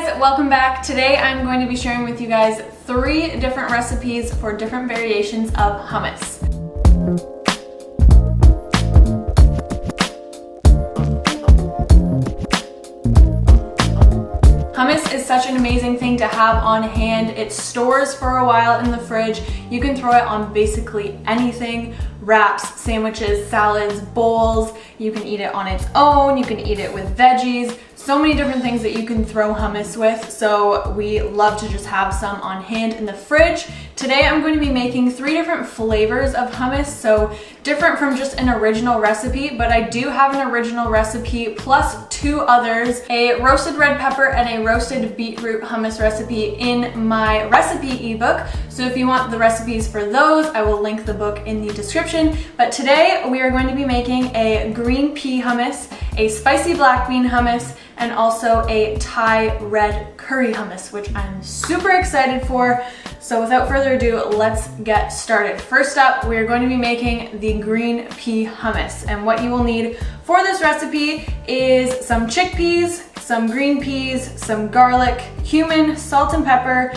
guys, welcome back. Today I'm going to be sharing with you guys 3 different recipes for different variations of hummus. Hummus is such an amazing thing to have on hand. It stores for a while in the fridge. You can throw it on basically anything. Wraps, sandwiches, salads, bowls. You can eat it on its own. You can eat it with veggies. So many different things that you can throw hummus with. So we love to just have some on hand in the fridge. Today I'm going to be making 3 different flavors of hummus. So different from just an original recipe, but I do have an original recipe plus 2 others, a roasted red pepper and a roasted beetroot hummus recipe in my recipe ebook. So if you want the recipes for those, I will link the book in the description. But today we are going to be making a green pea hummus, a spicy black bean hummus, and also a Thai red curry hummus, which I'm super excited for. So without further ado, let's get started. First up, we are going to be making the green pea hummus. And what you will need for this recipe is some chickpeas, some green peas, some garlic, cumin, salt and pepper,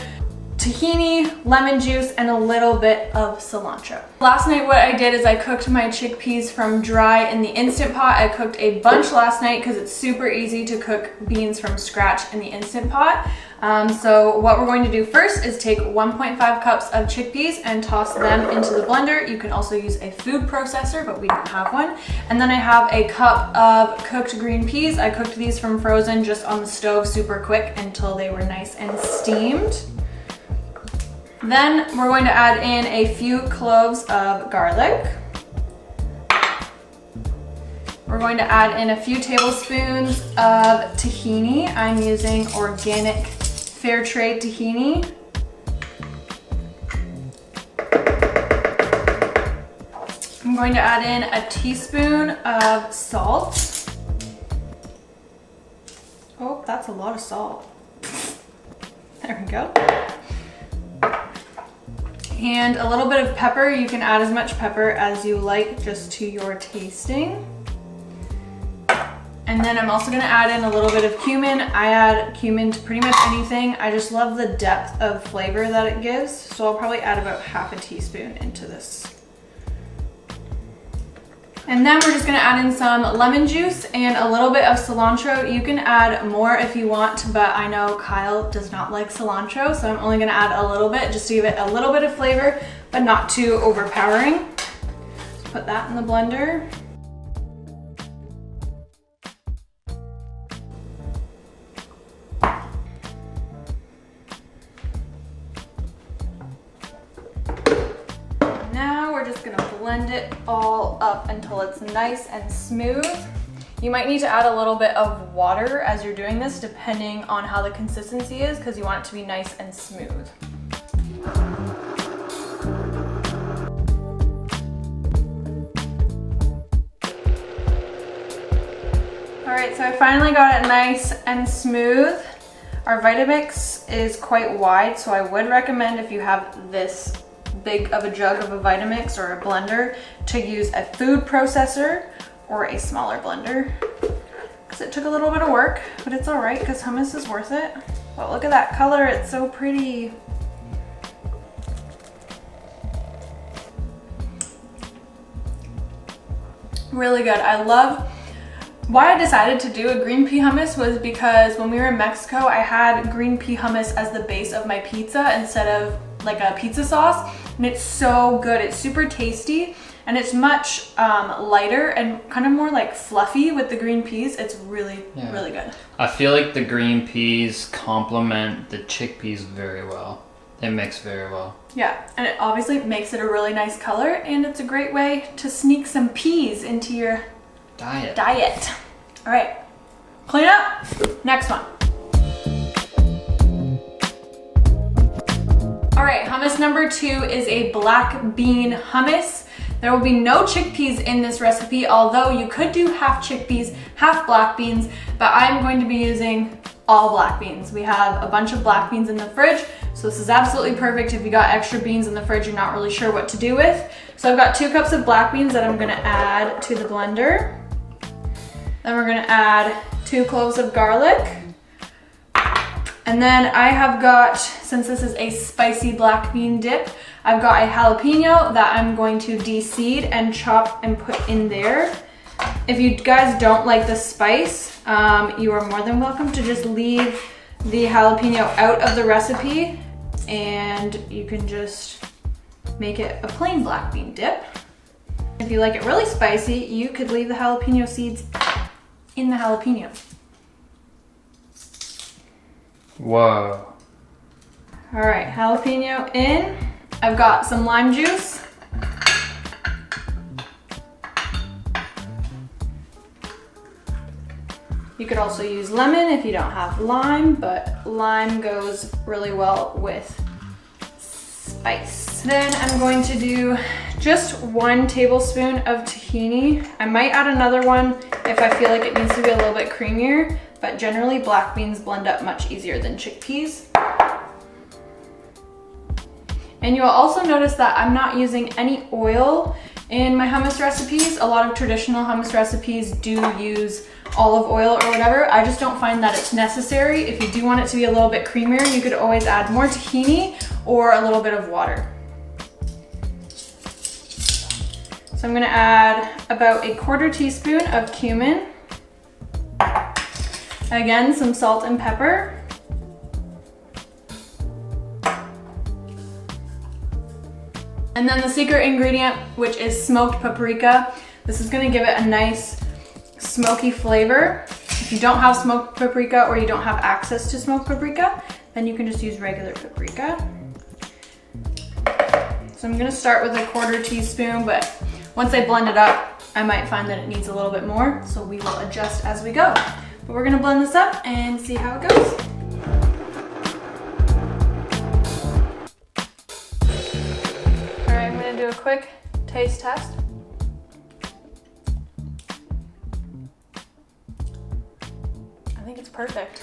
tahini, lemon juice, and a little bit of cilantro. Last night what I did is I cooked my chickpeas from dry in the Instant Pot. I cooked a bunch last night because it's super easy to cook beans from scratch in the Instant Pot. So what we're going to do first is take 1.5 cups of chickpeas and toss them into the blender. You can also use a food processor, but we don't have one. And then I have a cup of cooked green peas. I cooked these from frozen just on the stove super quick until they were nice and steamed. Then we're going to add in a few cloves of garlic. We're going to add in a few tablespoons of tahini. I'm using organic fair trade tahini. I'm going to add in a teaspoon of salt. Oh, that's a lot of salt. There we go. And a little bit of pepper. You can add as much pepper as you like, just to your tasting. And then I'm also gonna add in a little bit of cumin. I add cumin to pretty much anything. I just love the depth of flavor that it gives. So I'll probably add about half a teaspoon into this. And then we're just gonna add in some lemon juice and a little bit of cilantro. You can add more if you want, but I know Kyle does not like cilantro, so I'm only gonna add a little bit just to give it a little bit of flavor, but not too overpowering. Just put that in the blender. Just gonna blend it all up until it's nice and smooth. You might need to add a little bit of water as you're doing this, depending on how the consistency is, because you want it to be nice and smooth. All right, so I finally got it nice and smooth. Our Vitamix is quite wide, so I would recommend, if you have this big of a jug of a Vitamix or a blender, to use a food processor or a smaller blender, because it took a little bit of work, but it's all right because hummus is worth it. But look at that color, it's so pretty. Really good. I love why I decided to do a green pea hummus was because when we were in Mexico, I had green pea hummus as the base of my pizza instead of like a pizza sauce, and it's so good. It's super tasty, and it's much lighter and kind of more like fluffy with the green peas. It's really good. I feel like the green peas complement the chickpeas very well. They mix very well. Yeah, and it obviously makes it a really nice color, and it's a great way to sneak some peas into your diet. All right, clean up. Next one. All right, hummus number 2 is a black bean hummus. There will be no chickpeas in this recipe, although you could do half chickpeas, half black beans, but I'm going to be using all black beans. We have a bunch of black beans in the fridge, so this is absolutely perfect if you got extra beans in the fridge you're not really sure what to do with. So I've got 2 cups of black beans that I'm gonna add to the blender. Then we're gonna add 2 cloves of garlic, And then I have got, since this is a spicy black bean dip, I've got a jalapeno that I'm going to de-seed and chop and put in there. If you guys don't like the spice, you are more than welcome to just leave the jalapeno out of the recipe and you can just make it a plain black bean dip. If you like it really spicy, you could leave the jalapeno seeds in the jalapeno. Whoa. All right, jalapeno in. I've got some lime juice. You could also use lemon if you don't have lime, but lime goes really well with spice. Then I'm going to do just 1 tablespoon of tahini. I might add another one if I feel like it needs to be a little bit creamier, but generally black beans blend up much easier than chickpeas. And you'll also notice that I'm not using any oil in my hummus recipes. A lot of traditional hummus recipes do use olive oil or whatever. I just don't find that it's necessary. If you do want it to be a little bit creamier, you could always add more tahini or a little bit of water. So I'm gonna add about 1/4 teaspoon of cumin. Again, some salt and pepper. And then the secret ingredient, which is smoked paprika. This is gonna give it a nice smoky flavor. If you don't have smoked paprika or you don't have access to smoked paprika, then you can just use regular paprika. So I'm gonna start with 1/4 teaspoon, but once I blend it up, I might find that it needs a little bit more, so we will adjust as we go. But we're gonna blend this up and see how it goes. All right, I'm gonna do a quick taste test. I think it's perfect.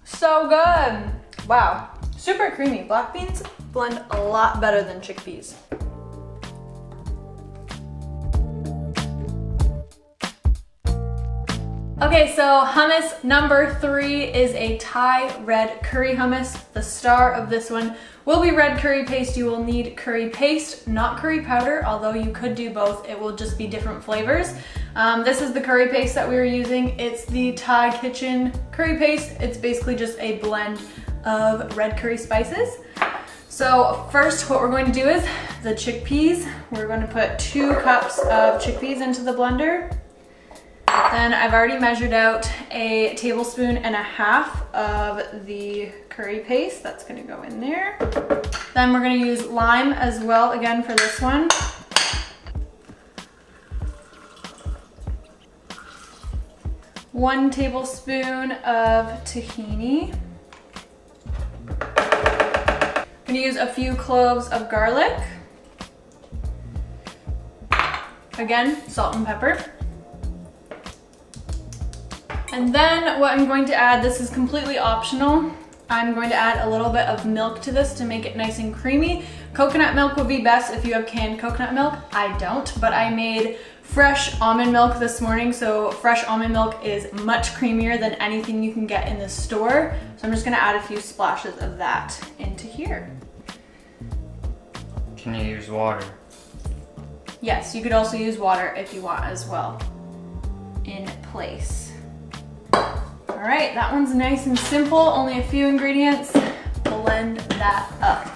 So good. Wow, super creamy. Black beans blend a lot better than chickpeas. Okay, so hummus number 3 is a Thai red curry hummus. The star of this one will be red curry paste. You will need curry paste, not curry powder, although you could do both. It will just be different flavors. This is the curry paste that we were using. It's the Thai Kitchen curry paste. It's basically just a blend of red curry spices. So first what we're going to do is the chickpeas. We're going to put 2 cups of chickpeas into the blender. Then I've already measured out 1.5 tablespoons of the curry paste. That's gonna go in there. Then we're gonna use lime as well, again for this one. One tablespoon of tahini. I'm gonna use a few cloves of garlic. Again, salt and pepper. And then what I'm going to add, this is completely optional. I'm going to add a little bit of milk to this to make it nice and creamy. Coconut milk would be best if you have canned coconut milk. I don't, but I made fresh almond milk this morning, so fresh almond milk is much creamier than anything you can get in the store. So I'm just gonna add a few splashes of that into here. Can you use water? Yes, you could also use water if you want as well in place. All right, that one's nice and simple, only a few ingredients. Blend that up.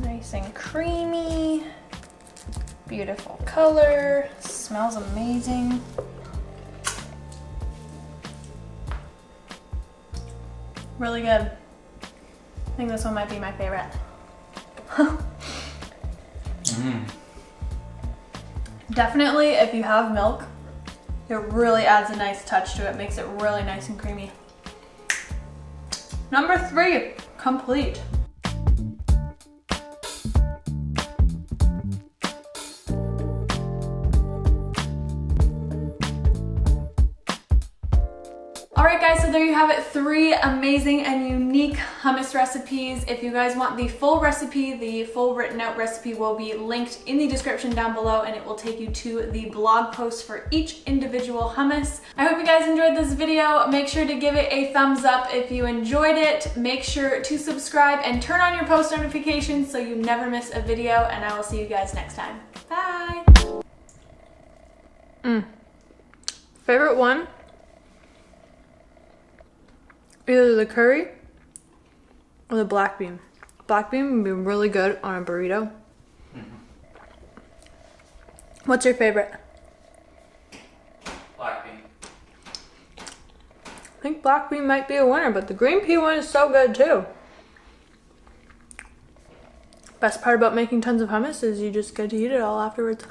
Nice and creamy, beautiful color, smells amazing. Really good. I think this one might be my favorite. Definitely, if you have milk, it really adds a nice touch to it, makes it really nice and creamy. Number 3, complete. Alright guys, so there you have it, 3 amazing and unique hummus recipes. If you guys want the full recipe, the full written out recipe will be linked in the description down below, and it will take you to the blog post for each individual hummus. I hope you guys enjoyed this video. Make sure to give it a thumbs up if you enjoyed it. Make sure to subscribe and turn on your post notifications so you never miss a video, and I will see you guys next time. Bye! Favorite one? Either the curry or the black bean. Black bean would be really good on a burrito. What's your favorite? Black bean. I think black bean might be a winner, but the green pea one is so good too. Best part about making tons of hummus is you just get to eat it all afterwards.